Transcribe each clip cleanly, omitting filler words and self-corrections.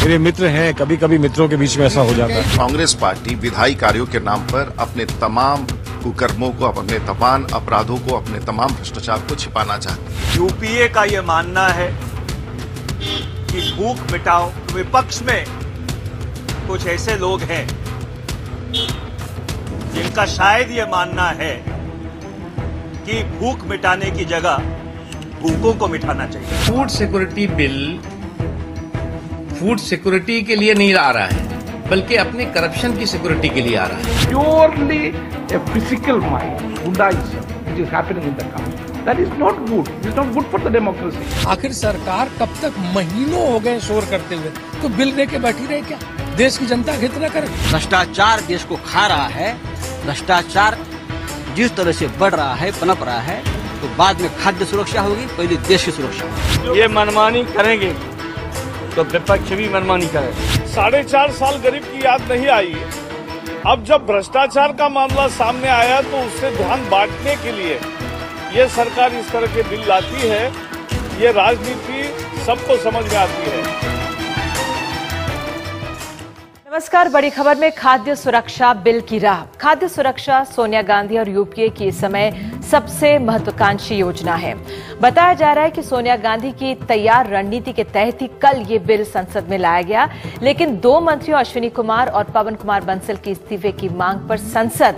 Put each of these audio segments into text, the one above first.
मेरे मित्र हैं, कभी कभी मित्रों के बीच में ऐसा हो जाता है। कांग्रेस पार्टी विधायी कार्यों के नाम पर अपने तमाम कुकर्मों को, अपने तमाम अपराधों को, अपने तमाम भ्रष्टाचार को छिपाना चाहती है। यूपीए का ये मानना है कि भूख मिटाओ। विपक्ष में कुछ ऐसे लोग हैं जिनका शायद ये मानना है कि भूख मिटाने की जगह भूखों को मिटाना चाहिए। Food security bill food security के लिए नहीं आ रहा है, बल्कि अपने करप्शन की सिक्योरिटी के लिए आ रहा है। Purely a physical mind, Buddhism, which is happening in the country. That is not good. It is not good for the democracy. आखिर सरकार कब तक महीनों हो गए शोर करते हुए, तो बिल दे के बैठी रहे क्या? देश की जनता की इतना करे। भ्रष्टाचार देश को खा रहा है। भ्रष्टाचार जिस तरह से बढ़ रहा है, पनप रहा है, तो बाद में खाद्य सुरक्षा होगी, पहले देश की सुरक्षा होगी। ये मनमानी करेंगे तो विपक्ष भी मनमानी करे। 4.5 साल गरीब की याद नहीं आई। अब जब भ्रष्टाचार का मामला सामने आया तो उससे ध्यान बांटने के लिए ये सरकार इस तरह के बिल लाती है। ये राजनीति सबको समझ में आती है। नमस्कार, बड़ी खबर में खाद्य सुरक्षा बिल की राह। खाद्य सुरक्षा सोनिया गांधी और यूपीए की इस समय सबसे महत्वाकांक्षी योजना है। बताया जा रहा है कि सोनिया गांधी की तैयार रणनीति के तहत ही कल ये बिल संसद में लाया गया, लेकिन दो मंत्रियों अश्विनी कुमार और पवन कुमार बंसल के इस्तीफे की मांग पर संसद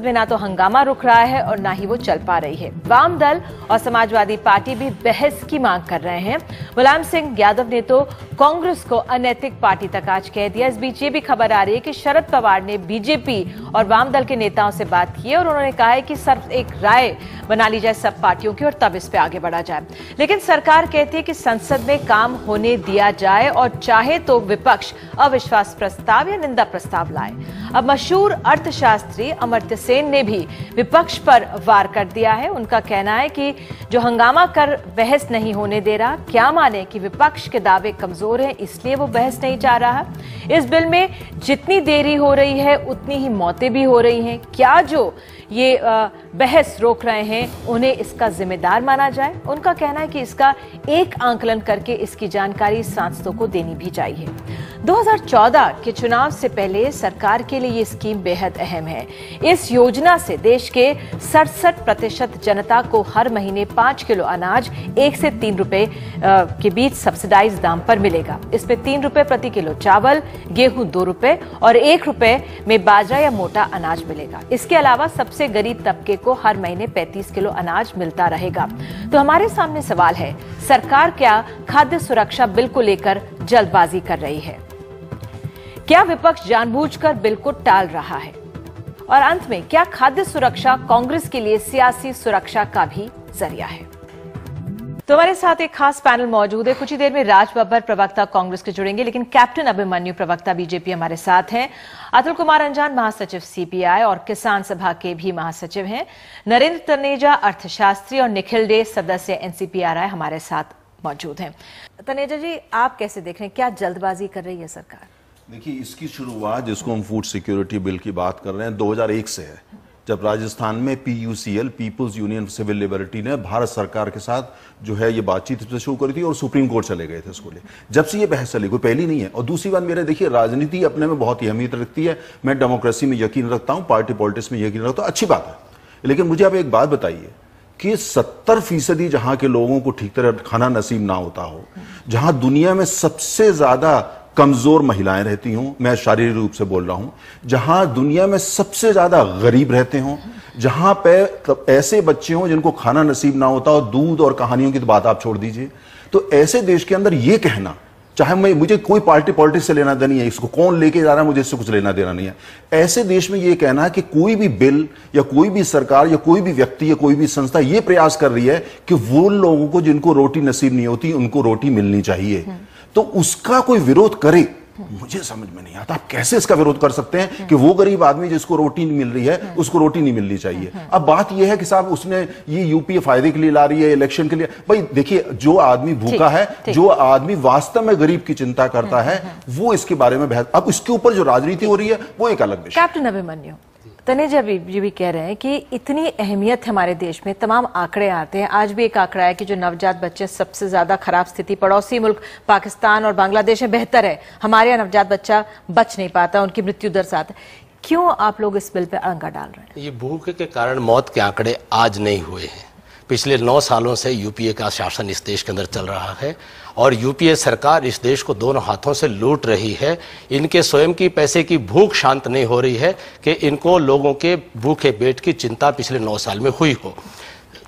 में ना तो हंगामा रुक रहा है और ना ही वो चल पा रही है। वाम दल और समाजवादी पार्टी भी बहस की मांग कर रहे हैं। मुलायम सिंह यादव ने तो कांग्रेस को अनैतिक पार्टी तक आज कह दिया। इस बीच ये भी खबर आ रही है कि शरद पवार ने बीजेपी और वाम दल के नेताओं से बात की और उन्होंने कहा है कि सिर्फ एक राय बना ली जाए सब पार्टियों की और तब इस पे आगे बढ़ा जाए। लेकिन सरकार कहती है कि संसद में काम होने दिया जाए और चाहे तो विपक्ष अविश्वास प्रस्ताव या निंदा प्रस्ताव लाए। अब मशहूर अर्थशास्त्री अमर्त्य सेन ने भी विपक्ष पर वार कर दिया है। उनका कहना है कि जो हंगामा कर बहस नहीं होने दे रहा, क्या माने कि विपक्ष के दावे कमजोर हैं इसलिए वो बहस नहीं चाह रहा। इस बिल में जितनी देरी हो रही है उतनी ही मौतें भी हो रही हैं। क्या जो ये बहस रोक रहे हैं उन्हें इसका जिम्मेदार माना जाए? उनका कहना है कि इसका एक आंकलन करके इसकी जानकारी सांसदों को देनी भी चाहिए। 2014 के चुनाव से पहले सरकार के लिए ये स्कीम बेहद अहम है। इस योजना से देश के 67% जनता को हर महीने 5 किलो अनाज 1 से 3 रुपए के बीच सब्सिडाइज दाम पर मिलेगा। इसमें 3 रुपए प्रति किलो चावल, गेहूं 2 रुपए और 1 रुपए में बाजरा या मोटा अनाज मिलेगा। इसके अलावा सबसे गरीब तबके को हर महीने 35 किलो अनाज मिलता रहेगा। तो हमारे सामने सवाल है, सरकार क्या खाद्य सुरक्षा बिल को लेकर जल्दबाजी कर रही है? क्या विपक्ष जानबूझकर बिल को टाल रहा है? और अंत में क्या खाद्य सुरक्षा कांग्रेस के लिए सियासी सुरक्षा का भी जरिया है? तो हमारे साथ एक खास पैनल मौजूद है। कुछ ही देर में राज बब्बर प्रवक्ता कांग्रेस के जुड़ेंगे, लेकिन कैप्टन अभिमन्यु प्रवक्ता बीजेपी हमारे साथ हैं। अतुल कुमार अंजान महासचिव सीपीआई और किसान सभा के भी महासचिव हैं। नरेंद्र तनेजा अर्थशास्त्री और निखिल डे सदस्य एनसीपीआरआई हमारे साथ मौजूद हैं। तनेजा जी, आप कैसे देख रहे हैं, क्या जल्दबाजी कर रही है सरकार? देखिए, इसकी शुरुआत जिसको हम फूड सिक्योरिटी बिल की बात कर रहे हैं 2001 से है, जब राजस्थान में PUCL people's union civil liberty ने भारत सरकार के साथ जो है ये बातचीत शुरू करी थी और सुप्रीम कोर्ट चले गए थे इसको ले। जब से ये बहस चली, कोई पहली नहीं है। और दूसरी बात, मेरे देखिए राजनीति अपने में बहुत ही अहमियत रखती है। मैं डेमोक्रेसी में यकीन रखता हूं, पार्टी पॉलिटिक्स में यकीन रखता हूं, अच्छी बात है। लेकिन मुझे आप एक बात बताइए कि 70% जहां के लोगों को ठीक तरह खाना नसीब ना होता हो, जहां दुनिया में सबसे ज्यादा कमजोर महिलाएं रहती हूं, मैं शारीरिक रूप से बोल रहा हूं, जहां दुनिया में सबसे ज्यादा गरीब रहते हों, जहां पे ऐसे बच्चे हों जिनको खाना नसीब ना होता हो, दूध और कहानियों की तो बात आप छोड़ दीजिए, तो ऐसे देश के अंदर यह कहना, चाहे मुझे कोई पार्टी पॉलिटिक्स से लेना देना नहीं है, इसको कौन लेके जा रहा है मुझे इससे कुछ लेना देना नहीं है, ऐसे देश में यह कहना है कि कोई भी बिल या कोई भी सरकार या कोई भी व्यक्ति या कोई भी संस्था यह प्रयास कर रही है कि वो लोगों को जिनको रोटी नसीब नहीं होती उनको रोटी मिलनी चाहिए, तो उसका कोई विरोध करे, मुझे समझ में नहीं आता। आप कैसे इसका विरोध कर सकते हैं कि वो गरीब आदमी जिसको रोटी नहीं मिल रही है उसको रोटी नहीं मिलनी चाहिए। अब बात यह है कि साहब उसने ये यूपीए फायदे के लिए ला रही है, इलेक्शन के लिए। भाई देखिए, जो आदमी भूखा है, जो आदमी वास्तव में गरीब की चिंता करता है, वो इसके बारे में बहस। अब इसके ऊपर जो राजनीति हो रही है वो एक अलग विषय। कैप्टन अभिमन्यु, तनेजा अभी ये भी कह रहे हैं कि इतनी अहमियत है हमारे देश में, तमाम आंकड़े आते हैं। आज भी एक आंकड़ा है कि जो नवजात बच्चे सबसे ज्यादा खराब स्थिति पड़ोसी मुल्क पाकिस्तान और बांग्लादेश में बेहतर है, हमारे यहाँ नवजात बच्चा बच नहीं पाता, उनकी मृत्यु दर साथ है। क्यों आप लोग इस बिल पे अड़ंगा डाल रहे हैं? ये भूख के कारण मौत के आंकड़े आज नहीं हुए हैं। पिछले 9 सालों से यूपीए का शासन इस देश के अंदर चल रहा है और यूपीए सरकार इस देश को दोनों हाथों से लूट रही है। इनके स्वयं की पैसे की भूख शांत नहीं हो रही है कि इनको लोगों के भूखे पेट की चिंता पिछले 9 साल में हुई हो।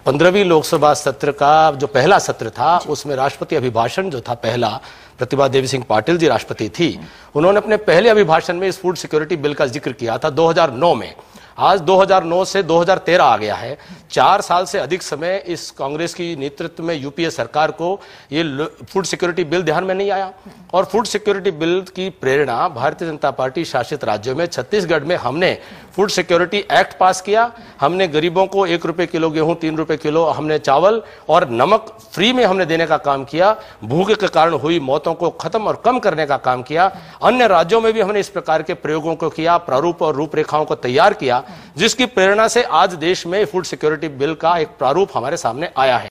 15वीं लोकसभा सत्र का जो पहला सत्र था उसमें राष्ट्रपति अभिभाषण जो था पहला, प्रतिभा देवी सिंह पाटिल जी राष्ट्रपति थी, उन्होंने अपने पहले अभिभाषण में इस फूड सिक्योरिटी बिल का जिक्र किया था 2009 में। आज 2009 से 2013 आ गया है। 4 साल से अधिक समय इस कांग्रेस की नेतृत्व में यूपीए सरकार को ये फूड सिक्योरिटी बिल ध्यान में नहीं आया। और फूड सिक्योरिटी बिल की प्रेरणा भारतीय जनता पार्टी शासित राज्यों में छत्तीसगढ़ में हमने फूड सिक्योरिटी एक्ट पास किया। हमने गरीबों को 1 रुपए किलो गेहूं, 3 रुपए किलो हमने चावल और नमक फ्री में हमने देने का काम किया। भूख के कारण हुई मौतों को खत्म और कम करने का काम किया। अन्य राज्यों में भी हमने इस प्रकार के प्रयोगों को किया, प्रारूप और रूपरेखाओं को तैयार किया, जिसकी प्रेरणा से आज देश में फूड सिक्योरिटी बिल का एक प्रारूप हमारे सामने आया है।